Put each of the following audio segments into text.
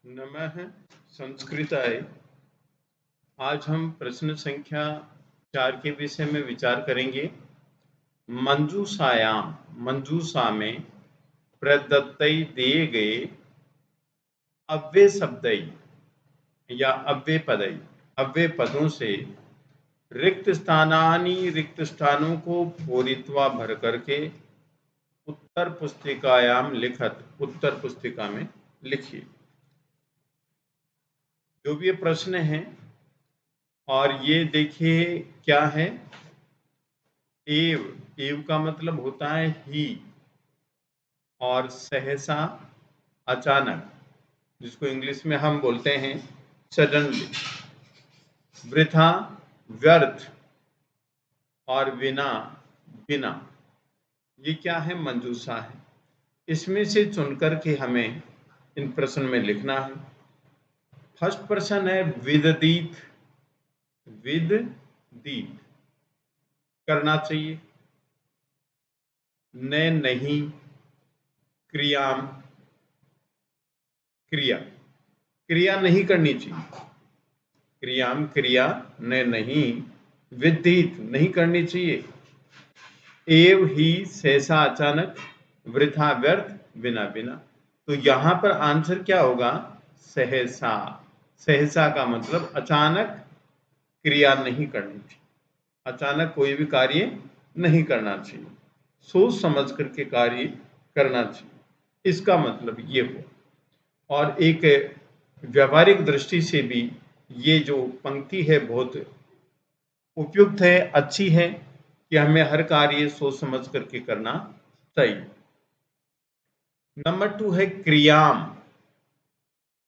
नमः संस्कृताय। आज हम प्रश्न संख्या 4 के विषय में विचार करेंगे। मंजूषायाम, मंजूषा में प्रदत्तई दिए गए अव्यय शब्दई या अव्यय पदई, अव्यय पदों से रिक्त स्थानानि, रिक्त स्थानों को पूरित्वा भर करके उत्तर पुस्तिकायाम लिखत, उत्तर पुस्तिका में लिखिए। जो भी ये प्रश्न है, और ये देखिए क्या है, एव, एव का मतलब होता है ही, और सहसा अचानक, जिसको इंग्लिश में हम बोलते हैं सडनली, वृथा व्यर्थ, और विना बिना। ये क्या है? मंजूषा है। इसमें से चुनकर के हमें इन प्रश्न में लिखना है। फर्स्ट प्रश्न है विददीत, विददीत करना चाहिए। ने नहीं, क्रियाम, क्रिया, क्रिया नहीं करनी चाहिए। क्रियाम, क्रिया ने नहीं, विदित नहीं करनी चाहिए। एव ही, सहसा अचानक, वृथा व्यर्थ, बिना बिना। तो यहां पर आंसर क्या होगा? सहसा। सहसा का मतलब अचानक क्रिया नहीं करनी चाहिए, अचानक कोई भी कार्य नहीं करना चाहिए, सोच समझ करके कार्य करना चाहिए। इसका मतलब ये हुआ। और एक व्यावहारिक दृष्टि से भी ये जो पंक्ति है बहुत उपयुक्त है, अच्छी है, कि हमें हर कार्य सोच समझ करके करना चाहिए। नंबर 2 है क्रियाम,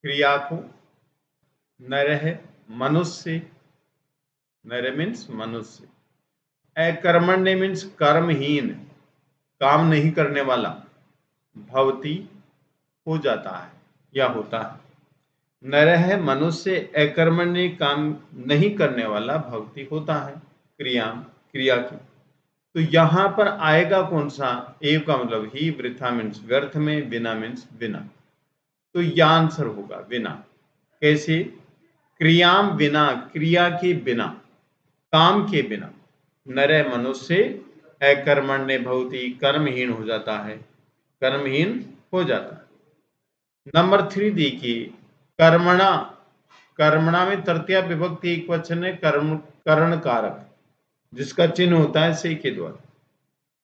क्रिया को नरह, मनुष्य, नर मीन्स मनुष्य, अकर्मण्य मीन्स कर्महीन, काम नहीं करने वाला, भवती हो जाता है या होता है। नरह मनुष्य, अकर्मण्य काम नहीं करने वाला, भवती होता है। क्रिया, क्रिया की। तो यहां पर आएगा कौन सा? एव का मतलब ही, वृथा मीन्स व्यर्थ में, बिना मीन्स बिना। तो यह आंसर होगा बिना। कैसे? क्रियाम बिना, क्रिया के बिना, काम के बिना। नरे मनुष्य अकर्मण्य भवति, कर्महीन हो जाता है, कर्महीन हो जाता है। नंबर 3 देखिए, कर्मणा, कर्मणा में तृतीया विभक्ति एक वचन है, कर्म, कर्ण कारक, जिसका चिन्ह होता है से के द्वारा।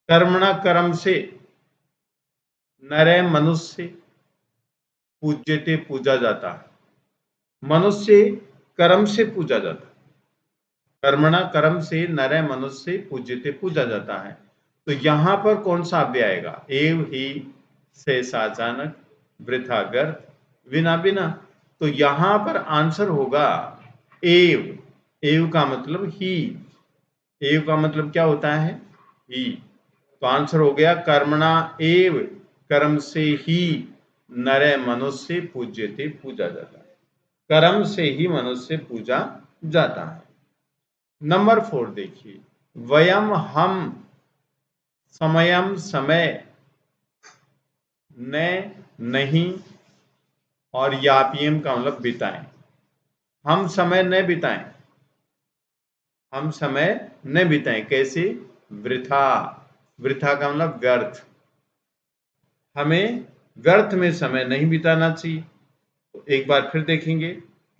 कर्मणा, कर्म से, नरे मनुष्य, पूज्यते पूजा जाता है, मनुष्य कर्म से पूजा जाता है। कर्मणा, कर्म से, नरे मनुष्य, पूज्यते पूजा जाता है। तो यहां पर कौन सा अव्यय आएगा? एव ही, सहसा अचानक, वृथा व्यर्थ, बिना बिना। तो यहां पर आंसर होगा एव। एव का मतलब ही, एव का मतलब क्या होता है? ही। तो आंसर हो गया कर्मणा एव, कर्म से ही, नरे मनुष्य पूज्यते पूजा जाता है, कर्म से ही मनुष्य पूजा जाता है। नंबर 4 देखिए, वयम हम, समयम समय, न नहीं, और यापियम का मतलब बिताएं। हम समय न बिताएं, हम समय न बिताएं। कैसे? वृथा, वृथा का मतलब व्यर्थ, हमें व्यर्थ में समय नहीं बिताना चाहिए। तो एक बार फिर देखेंगे,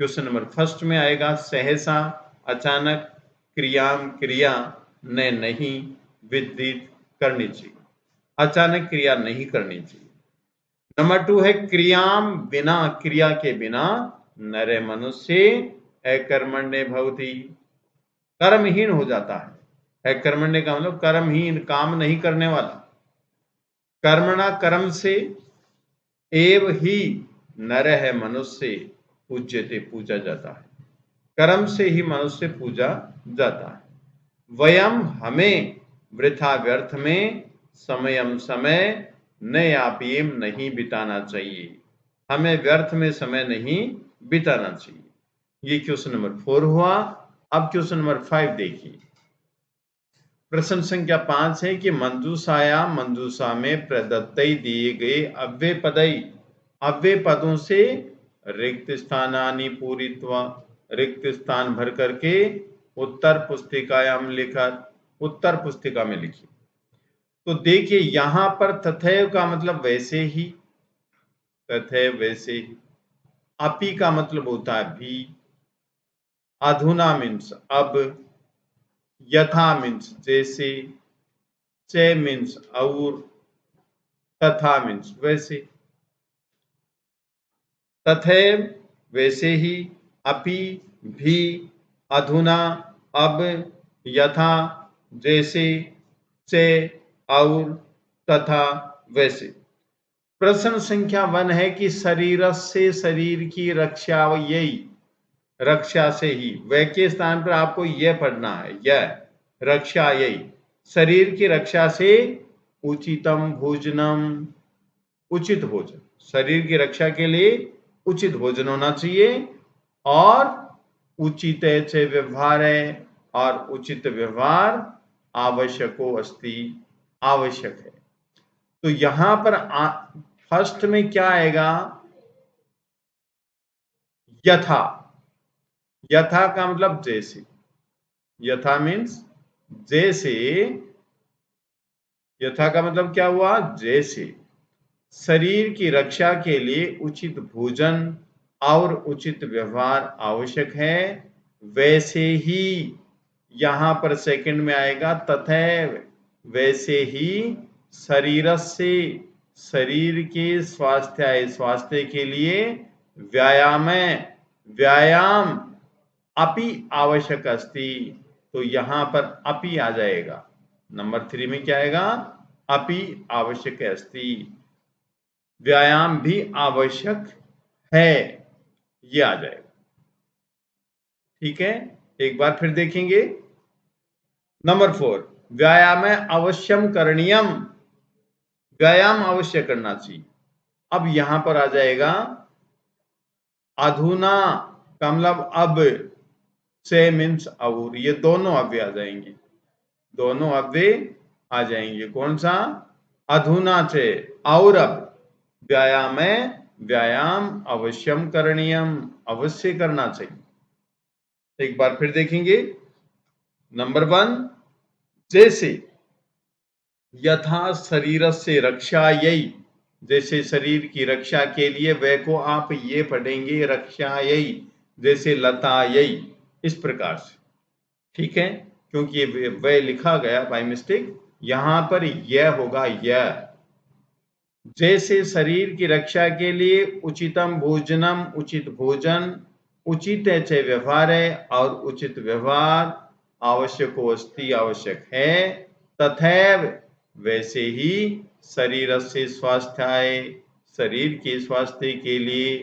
क्वेश्चन नंबर फर्स्ट में आएगा सहसा अचानक, क्रियाम क्रिया, ने नहीं, विदित करनी चाहिए, अचानक क्रिया नहीं करनी चाहिए। नंबर 2 है क्रियाम बिना, क्रिया के बिना, नरे मनुष्य अकर्मण्य भवति, कर्महीन हो जाता है। अकर्मण्य का मतलब कर्महीन, काम नहीं करने वाला। कर्मणा, कर्म से, एव ही, नर है मनुष्य, पूज्यते पूजा जाता है, कर्म से ही मनुष्य पूजा जाता है। वयम हमें, वृथा व्यर्थ में, समयम समय, न यापियम नहीं बिताना चाहिए, हमें व्यर्थ में समय नहीं बिताना चाहिए। ये क्वेश्चन नंबर 4 हुआ। अब क्वेश्चन नंबर 5 देखिए। प्रश्न संख्या 5 है कि मंजूषाया, मंजूषा में प्रदत्तई दिए गए अव्यय पदई, अव्यय पदों से रिक्त स्थानानि पूरित्वा, रिक्त स्थान भर करके उत्तर पुस्तिकायाम लिखत, उत्तर पुस्तिका में लिखी। तो देखिए यहां पर तथैव का मतलब वैसे ही, तथैव वैसे ही। अपि का मतलब होता है भी। अधुना मीन्स अब, यथा मीन्स जैसे, च मीन्स और, तथा मीन्स वैसे। तथैव वैसे ही, अपि भी, अधुना अब, यथा जैसे, से और, तथा वैसे। प्रश्न संख्या 1 है कि शरीर से, शरीर की रक्षा यही, रक्षा से ही, वै के स्थान पर आपको यह पढ़ना है, यह रक्षा यही, शरीर की रक्षा से उचितम भोजनम, उचित भोजन, शरीर की रक्षा के लिए उचित भोजन होना चाहिए, और उचित से व्यवहार है, और उचित व्यवहार आवश्यको अस्ति, आवश्यक है। तो यहां पर फर्स्ट में क्या आएगा, यथा। यथा का मतलब जैसे, यथा मीन्स जैसे, यथा का मतलब क्या हुआ, जैसे शरीर की रक्षा के लिए उचित भोजन और उचित व्यवहार आवश्यक है, वैसे ही यहां पर सेकंड में आएगा तथैव, वैसे ही शरीरस्य, शरीर के स्वास्थ्य, स्वास्थ्य के लिए व्यायाम, व्यायाम अपि आवश्यक अस्ति। तो यहां पर अपि आ जाएगा, नंबर 3 में क्या आएगा, अपि आवश्यक अस्ति, व्यायाम भी आवश्यक है, ये आ जाएगा। ठीक है, एक बार फिर देखेंगे। नंबर 4, व्यायाम अवश्यम करणीयम, व्यायाम अवश्य करना चाहिए। अब यहां पर आ जाएगा अधुना का मतलब अब, से मीन्स और, ये दोनों अव्यय आ जाएंगे, दोनों अव्यय आ जाएंगे। कौन सा, अधुना से और अब, व्यायाम है, व्यायाम अवश्यम करणीयम, अवश्य करना चाहिए। एक बार फिर देखेंगे। नंबर 1, जैसे, यथा शरीर से रक्षा यही, जैसे शरीर की रक्षा के लिए, वे को आप ये पढ़ेंगे रक्षा यही, जैसे लता यही, इस प्रकार से। ठीक है, क्योंकि ये वे लिखा गया बाय मिस्टेक, यहां पर यह होगा यह। जैसे शरीर की रक्षा के लिए उचितम भोजनम, उचित भोजन, उचित च व्यवहार है, और उचित व्यवहार आवश्यको अस्ति, आवश्यक है, तथैव वैसे ही शरीर से स्वास्थ्याय, शरीर के स्वास्थ्य के लिए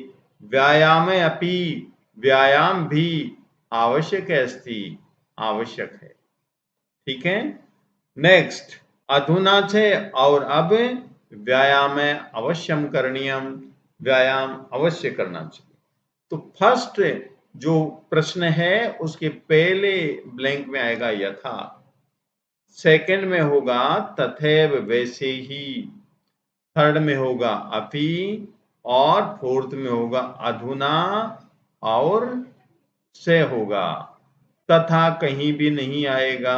व्यायाम अपि, व्यायाम भी आवश्यक अस्ति, आवश्यक है। ठीक है, नेक्स्ट, अधुना से और अब, व्यायाम अवश्यम करणीयम, व्यायाम अवश्य करना चाहिए। तो फर्स्ट जो प्रश्न है उसके पहले ब्लैंक में आएगा यथा, सेकंड में होगा तथैव वैसे ही, थर्ड में होगा अपि, और फोर्थ में होगा अधुना, और से होगा, तथा कहीं भी नहीं आएगा,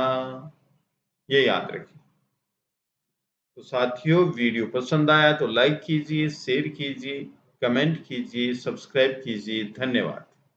ये याद रखिए। तो साथियों, वीडियो पसंद आया तो लाइक कीजिए, शेयर कीजिए, कमेंट कीजिए, सब्सक्राइब कीजिए। धन्यवाद।